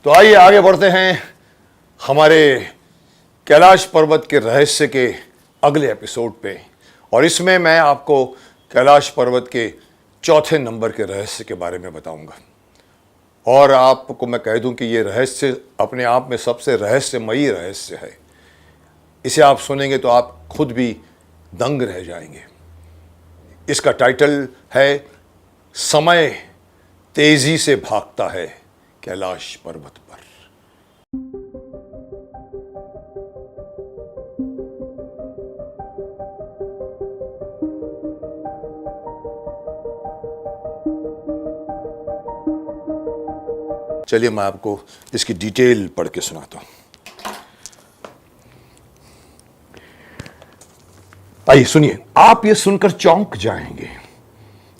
तो आइए आगे बढ़ते हैं हमारे कैलाश पर्वत के रहस्य के अगले एपिसोड पे। और इसमें मैं आपको कैलाश पर्वत के चौथे नंबर के रहस्य के बारे में बताऊंगा। और आपको मैं कह दूं कि ये रहस्य अपने आप में सबसे रहस्यमयी रहस्य है। इसे आप सुनेंगे तो आप खुद भी दंग रह जाएंगे। इसका टाइटल है समय तेजी से भागता है कैलाश पर्वत पर। चलिए मैं आपको इसकी डिटेल पढ़ के सुनाता हूं। आइए सुनिए, आप ये सुनकर चौंक जाएंगे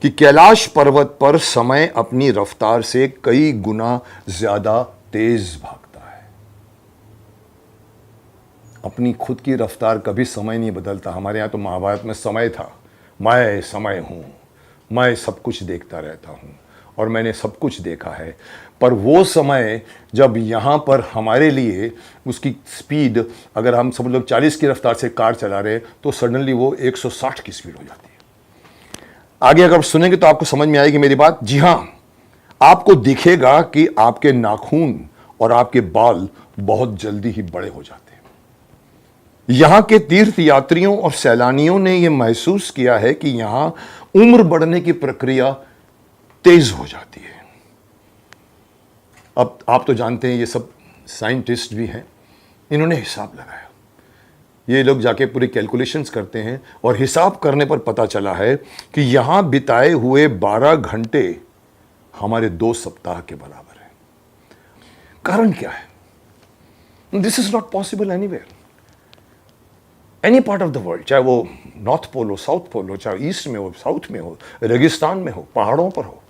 कि कैलाश पर्वत पर समय अपनी रफ्तार से कई गुना ज्यादा तेज भागता है। अपनी खुद की रफ्तार कभी समय नहीं बदलता। हमारे यहां तो महाभारत में समय था, मैं समय हूं, मैं सब कुछ देखता रहता हूं और मैंने सब कुछ देखा है। पर वो समय जब यहाँ पर हमारे लिए उसकी स्पीड, अगर हम सब लोग 40 की रफ्तार से कार चला रहे तो सडनली वो 160 की स्पीड हो जाती है। आगे अगर सुनेंगे तो आपको समझ में आएगी मेरी बात। जी हाँ, आपको दिखेगा कि आपके नाखून और आपके बाल बहुत जल्दी ही बड़े हो जाते हैं। यहां के तीर्थ यात्रियों और सैलानियों ने यह महसूस किया है कि यहां उम्र बढ़ने की प्रक्रिया तेज हो जाती है। अब आप तो जानते हैं ये सब साइंटिस्ट भी हैं, इन्होंने हिसाब लगाया। ये लोग जाके पूरी कैलकुलेशंस करते हैं और हिसाब करने पर पता चला है कि यहां बिताए हुए 12 घंटे हमारे 2 सप्ताह के बराबर है। कारण क्या है? This is not possible anywhere, any part of the world, चाहे वो नॉर्थ पोल हो, साउथ पोल हो, चाहे ईस्ट में हो, साउथ में हो, रेगिस्तान में हो, पहाड़ों पर हो,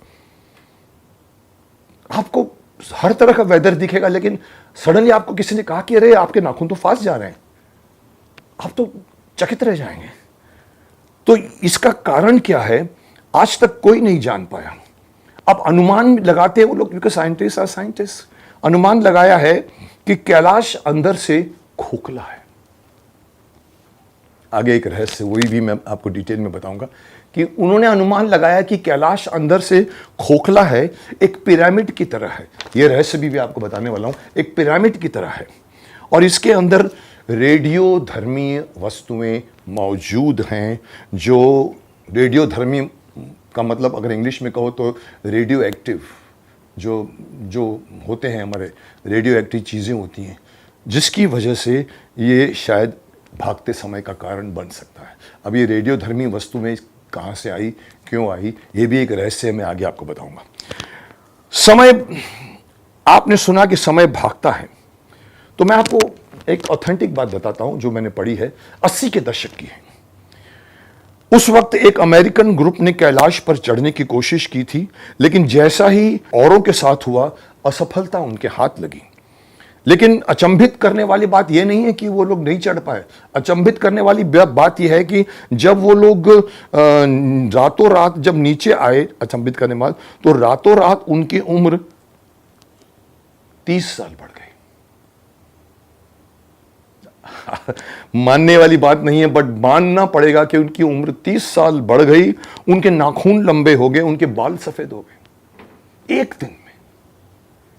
आपको हर तरह का वेदर दिखेगा। लेकिन सडनली आपको किसी ने कहा कि अरे आपके नाखून तो फास्ट जा रहे हैं, आप तो चकित रह जाएंगे। तो इसका कारण क्या है आज तक कोई नहीं जान पाया। अब अनुमान लगाते हैं वो लोग, क्योंकि साइंटिस्ट आर साइंटिस्ट, अनुमान लगाया है कि कैलाश अंदर से खोखला है। आगे एक रहस्य वही भी मैं आपको डिटेल में बताऊंगा कि उन्होंने अनुमान लगाया कि कैलाश अंदर से खोखला है, एक पिरामिड की तरह है। यह रहस्य भी आपको बताने वाला हूं, एक पिरामिड की तरह है और इसके अंदर रेडियोधर्मी वस्तुएं मौजूद हैं। जो रेडियोधर्मी का मतलब अगर इंग्लिश में कहो तो रेडियो एक्टिव, जो होते हैं हमारे रेडियो एक्टिव चीज़ें होती हैं, जिसकी वजह से ये शायद भागते समय का कारण बन सकता है। अब ये रेडियोधर्मी वस्तु में कहाँ से आई, क्यों आई, ये भी एक रहस्य मैं आगे आपको बताऊंगा। समय, आपने सुना कि समय भागता है, तो मैं आपको एक ऑथेंटिक बात बताता हूं जो मैंने पढ़ी है, 80 के दशक की है। उस वक्त एक अमेरिकन ग्रुप ने कैलाश पर चढ़ने की कोशिश की थी, लेकिन जैसा ही औरों के साथ हुआ, असफलता उनके हाथ लगी। लेकिन अचंभित करने वाली बात यह नहीं है कि वो लोग नहीं चढ़ पाए। अचंभित करने वाली बात यह है कि जब वो लोग रातों रात जब नीचे आए, अचंभित करने वाले, तो रातों रात उनकी उम्र 30 साल बढ़ गई। मानने वाली बात नहीं है, बट मानना पड़ेगा कि उनकी उम्र 30 साल बढ़ गई। उनके नाखून लंबे हो गए, उनके बाल सफेद हो गए एक दिन में।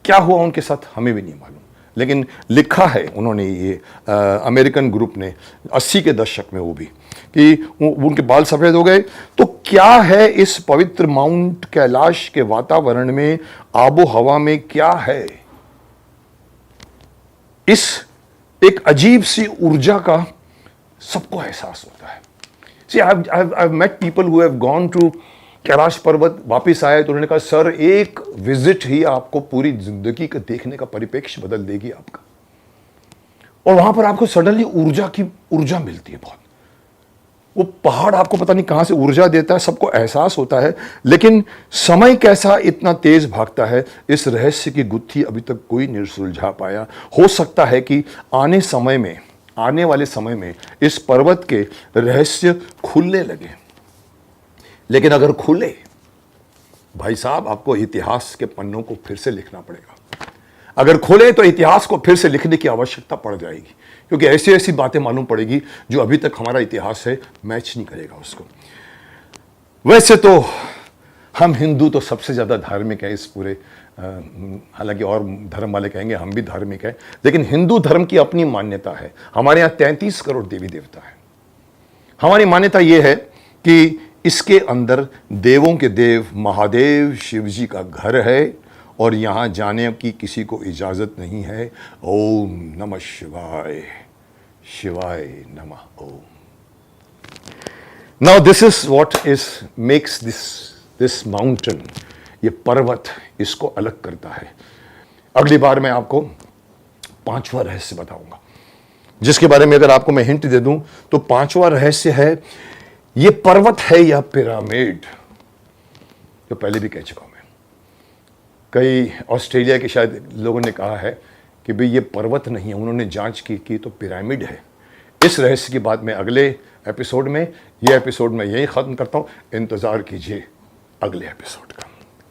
क्या हुआ उनके साथ हमें भी नहीं मालूम, लेकिन लिखा है उन्होंने, ये अमेरिकन ग्रुप ने 80 के दशक में, वो भी कि उनके बाल सफेद हो गए। तो क्या है इस पवित्र माउंट कैलाश के वातावरण में, आबो हवा में क्या है? इस एक अजीब सी ऊर्जा का सबको एहसास होता है। See, I've met people who have gone to Kailash पर्वत, वापिस आए तो उन्होंने कहा सर एक विजिट ही आपको पूरी जिंदगी का देखने का परिप्रेक्ष्य बदल देगी आपका। और वहां पर आपको सडनली ऊर्जा मिलती है बहुत। वो पहाड़ आपको पता नहीं कहां से ऊर्जा देता है, सबको एहसास होता है। लेकिन समय कैसा इतना तेज भागता है, इस रहस्य की गुत्थी अभी तक कोई नहीं सुलझा पाया। हो सकता है कि आने वाले समय में इस पर्वत के रहस्य खुलने लगे। लेकिन अगर खुले, भाई साहब आपको इतिहास के पन्नों को फिर से लिखना पड़ेगा। अगर खोलें तो इतिहास को फिर से लिखने की आवश्यकता पड़ जाएगी, क्योंकि ऐसी ऐसी बातें मालूम पड़ेगी जो अभी तक हमारा इतिहास है मैच नहीं करेगा उसको। वैसे तो हम हिंदू तो सबसे ज़्यादा धार्मिक है इस पूरे, हालांकि और धर्म वाले कहेंगे हम भी धार्मिक है, लेकिन हिंदू धर्म की अपनी मान्यता है। हमारे यहाँ 33 करोड़ देवी देवता है। हमारी मान्यता यह है कि इसके अंदर देवों के देव महादेव शिव जी का घर है और यहाँ जाने की किसी को इजाज़त नहीं है। ओम नमः शिवाय, शिवाय नमः Om. Now this is what is makes this mountain, ये पर्वत इसको अलग करता है। अगली बार मैं आपको 5वां रहस्य बताऊंगा, जिसके बारे में अगर आपको मैं हिंट दे दूं तो 5वां रहस्य है ये पर्वत है या पिरामिड। जो पहले भी कह चुका हूं मैं, कई ऑस्ट्रेलिया के शायद लोगों ने कहा है कि भाई ये पर्वत नहीं है, उन्होंने जांच की तो पिरामिड है। इस रहस्य की बात मैं अगले एपिसोड में, ये एपिसोड मैं यही ख़त्म करता हूँ। इंतज़ार कीजिए अगले एपिसोड का।